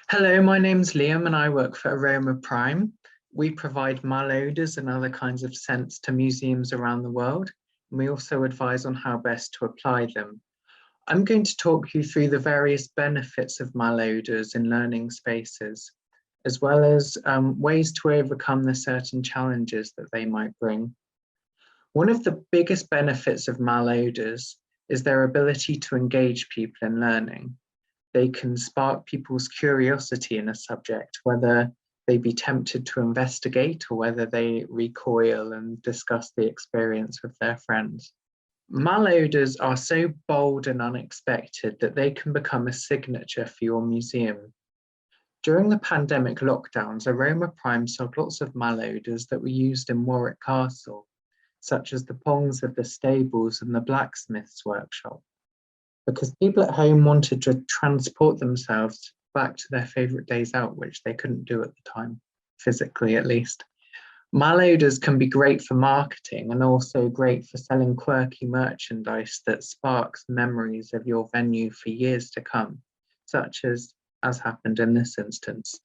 Hello, my name's Liam and I work for AromaPrime. We provide malodours and other kinds of scents to museums around the world, and we also advise on how best to apply them. I'm going to talk you through the various benefits of malodours in learning spaces, as well as ways to overcome the certain challenges that they might bring. One of the biggest benefits of malodours is their ability to engage people in learning. They can spark people's curiosity in a subject, whether they be tempted to investigate or whether they recoil and discuss the experience with their friends. Malodours are so bold and unexpected that they can become a signature for your museum. During the pandemic lockdowns, AromaPrime sold lots of malodours that were used in Warwick Castle, such as the pongs of the stables and the blacksmith's workshop, because people at home wanted to transport themselves back to their favourite days out, which they couldn't do at the time, physically at least. Malodours can be great for marketing and also great for selling quirky merchandise that sparks memories of your venue for years to come, such as happened in this instance.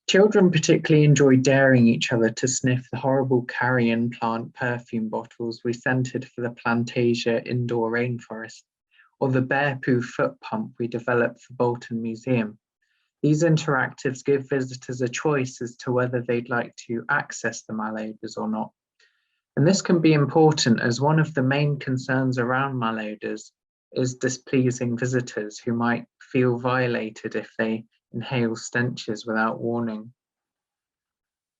Children particularly enjoy daring each other to sniff the horrible carrion plant perfume bottles we scented for the Plantasia indoor rainforest, or the bear poo foot pump we developed for Bolton Museum. These interactives give visitors a choice as to whether they'd like to access the malodours or not. And this can be important as one of the main concerns around malodours is displeasing visitors who might feel violated if they inhale stenches without warning.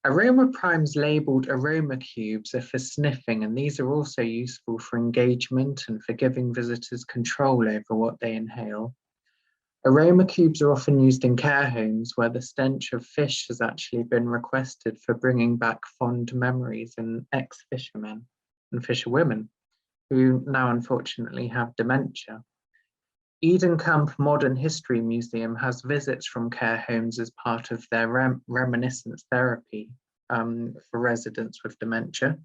AromaPrime's labelled aroma cubes are for sniffing, and these are also useful for engagement and for giving visitors control over what they inhale. Aroma cubes are often used in care homes where the stench of fish has actually been requested for bringing back fond memories in ex-fishermen and fisherwomen who now unfortunately have dementia. Eden Camp Modern History Museum has visits from care homes as part of their reminiscence therapy for residents with dementia,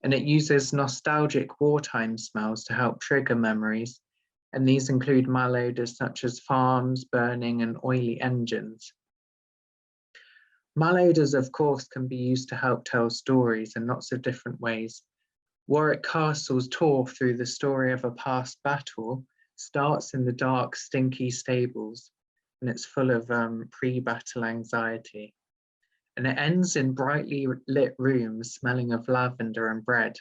and it uses nostalgic wartime smells to help trigger memories, and these include malodours such as farms, burning, and oily engines. Malodours, of course, can be used to help tell stories in lots of different ways. Warwick Castle's tour through the story of a past battle starts in the dark, stinky stables, and it's full of pre-battle anxiety. And it ends in brightly lit rooms smelling of lavender and bread.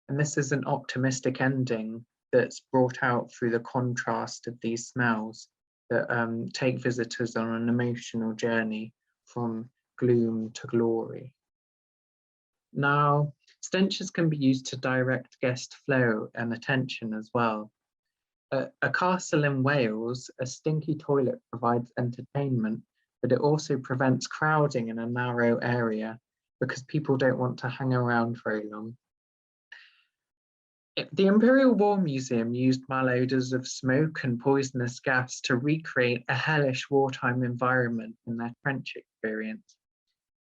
And this is an optimistic ending that's brought out through the contrast of these smells that take visitors on an emotional journey from gloom to glory. Now, stenches can be used to direct guest flow and attention as well. At a castle in Wales, a stinky toilet provides entertainment, but it also prevents crowding in a narrow area because people don't want to hang around very long. The Imperial War Museum used malodours of smoke and poisonous gas to recreate a hellish wartime environment in their trench experience.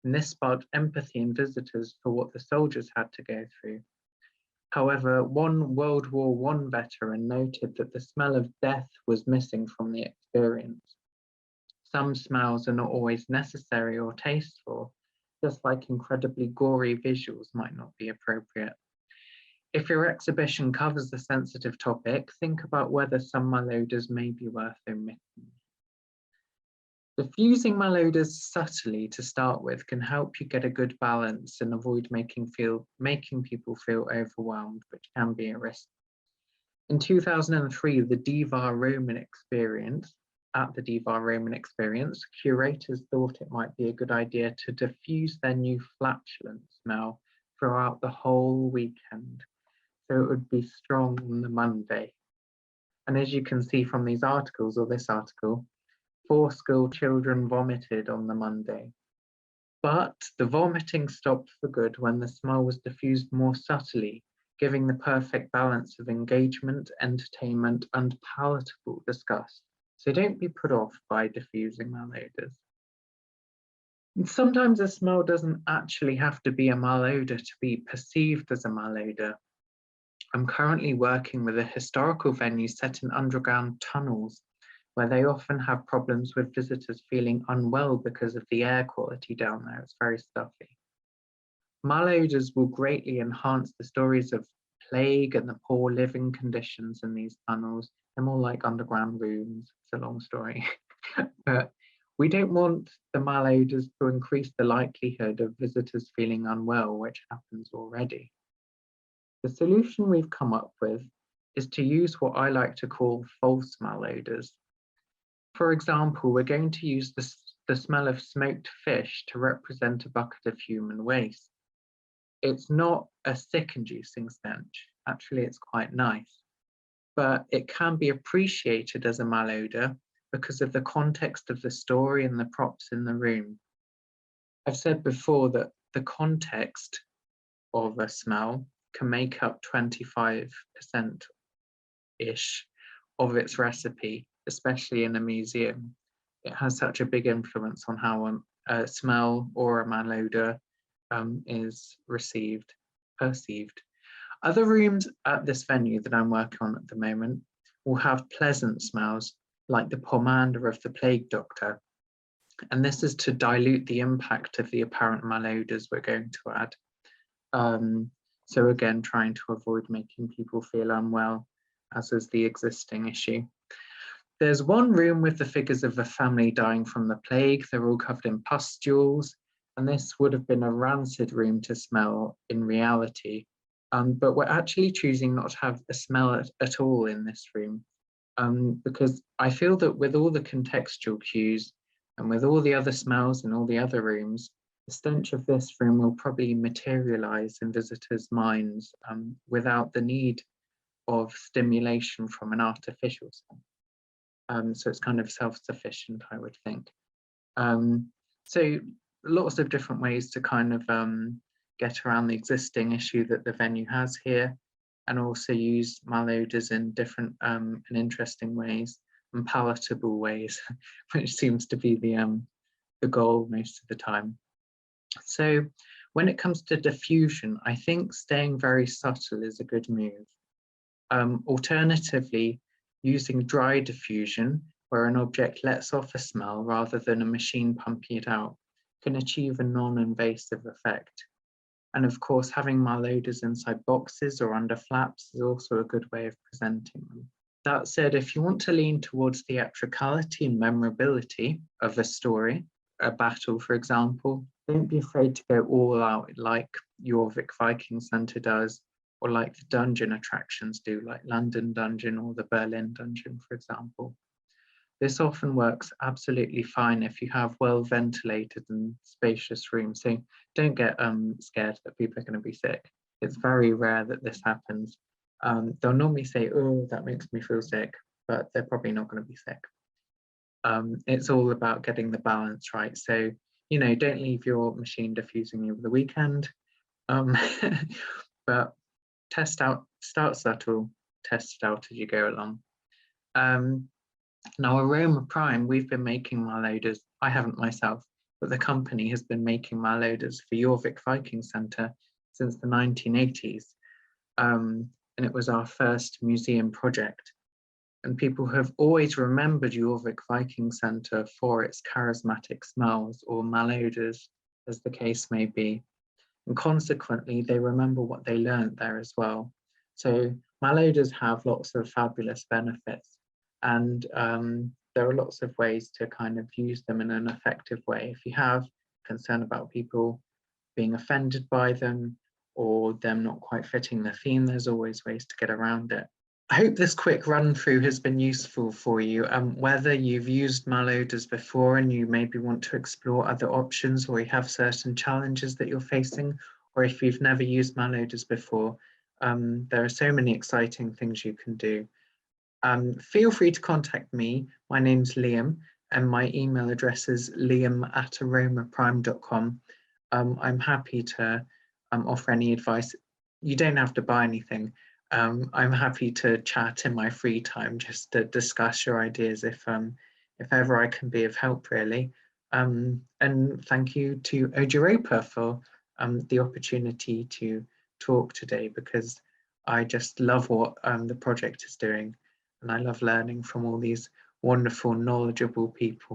And this sparked empathy in visitors for what the soldiers had to go through. However, one World War I veteran noted that the smell of death was missing from the experience. Some smells are not always necessary or tasteful, just like incredibly gory visuals might not be appropriate. If your exhibition covers a sensitive topic, think about whether some malodours may be worth omitting. Diffusing malodours subtly to start with can help you get a good balance and avoid making people feel overwhelmed, which can be a risk. In 2003, at the Diva Roman Experience, curators thought it might be a good idea to diffuse their new flatulent smell throughout the whole weekend, so it would be strong on the Monday. And as you can see from these articles, or this article, 4 school children vomited on the Monday. But the vomiting stopped for good when the smell was diffused more subtly, giving the perfect balance of engagement, entertainment, and palatable disgust. So don't be put off by diffusing malodours. And sometimes a smell doesn't actually have to be a malodor to be perceived as a malodor. I'm currently working with a historical venue set in underground tunnels where they often have problems with visitors feeling unwell because of the air quality down there. It's very stuffy. Malodours will greatly enhance the stories of plague and the poor living conditions in these tunnels. They're more like underground rooms. It's a long story. But we don't want the malodours to increase the likelihood of visitors feeling unwell, which happens already. The solution we've come up with is to use what I like to call false malodours. For example, we're going to use the smell of smoked fish to represent a bucket of human waste. It's not a sick-inducing stench. Actually, it's quite nice, but it can be appreciated as a malodour because of the context of the story and the props in the room. I've said before that the context of a smell can make up 25%-ish of its recipe, especially in a museum. It has such a big influence on how a smell or a malodour is perceived. Other rooms at this venue that I'm working on at the moment will have pleasant smells, like the pomander of the plague doctor. And this is to dilute the impact of the apparent malodours we're going to add. So again, trying to avoid making people feel unwell, as is the existing issue. There's one room with the figures of a family dying from the plague. They're all covered in pustules, and this would have been a rancid room to smell in reality. But we're actually choosing not to have a smell at all in this room, because I feel that with all the contextual cues and with all the other smells in all the other rooms, the stench of this room will probably materialize in visitors' minds without the need of stimulation from an artificial scent. So it's kind of self-sufficient, I would think. So lots of different ways to kind of get around the existing issue that the venue has here, and also use malodours in different and interesting ways and palatable ways, which seems to be the goal most of the time. So when it comes to diffusion, I think staying very subtle is a good move. Alternatively, using dry diffusion, where an object lets off a smell rather than a machine pumping it out, can achieve a non-invasive effect. And of course, having malodours inside boxes or under flaps is also a good way of presenting them. That said, if you want to lean towards theatricality and memorability of a story, a battle, for example, don't be afraid to go all out like Jorvik Viking Centre does, or like the dungeon attractions do, like London Dungeon or the Berlin Dungeon, for example. This often works absolutely fine if you have well-ventilated and spacious rooms. So don't get scared that people are going to be sick. It's very rare that this happens. They'll normally say, oh, that makes me feel sick, but they're probably not going to be sick. It's all about getting the balance right. So, you know, don't leave your machine diffusing over the weekend, but test out, start subtle, test it out as you go along. Now, AromaPrime, we've been making malodours. I haven't myself, but the company has been making malodours for Jorvik Viking Centre since the 1980s. And it was our first museum project. And people have always remembered Jorvik Viking Centre for its charismatic smells, or malodours, as the case may be. And consequently, they remember what they learned there as well. So malodours have lots of fabulous benefits. And there are lots of ways to kind of use them in an effective way. If you have concern about people being offended by them or them not quite fitting the theme, there's always ways to get around it. I hope this quick run through has been useful for you. Whether you've used malodours before and you maybe want to explore other options, or you have certain challenges that you're facing, or if you've never used malodours before, there are so many exciting things you can do. Feel free to contact me. My name's Liam and my email address is liam@aromaprime.com. I'm happy to offer any advice. You don't have to buy anything. I'm happy to chat in my free time just to discuss your ideas if ever I can be of help, really. And thank you to Odeuropa for the opportunity to talk today, because I just love what the project is doing. And I love learning from all these wonderful, knowledgeable people.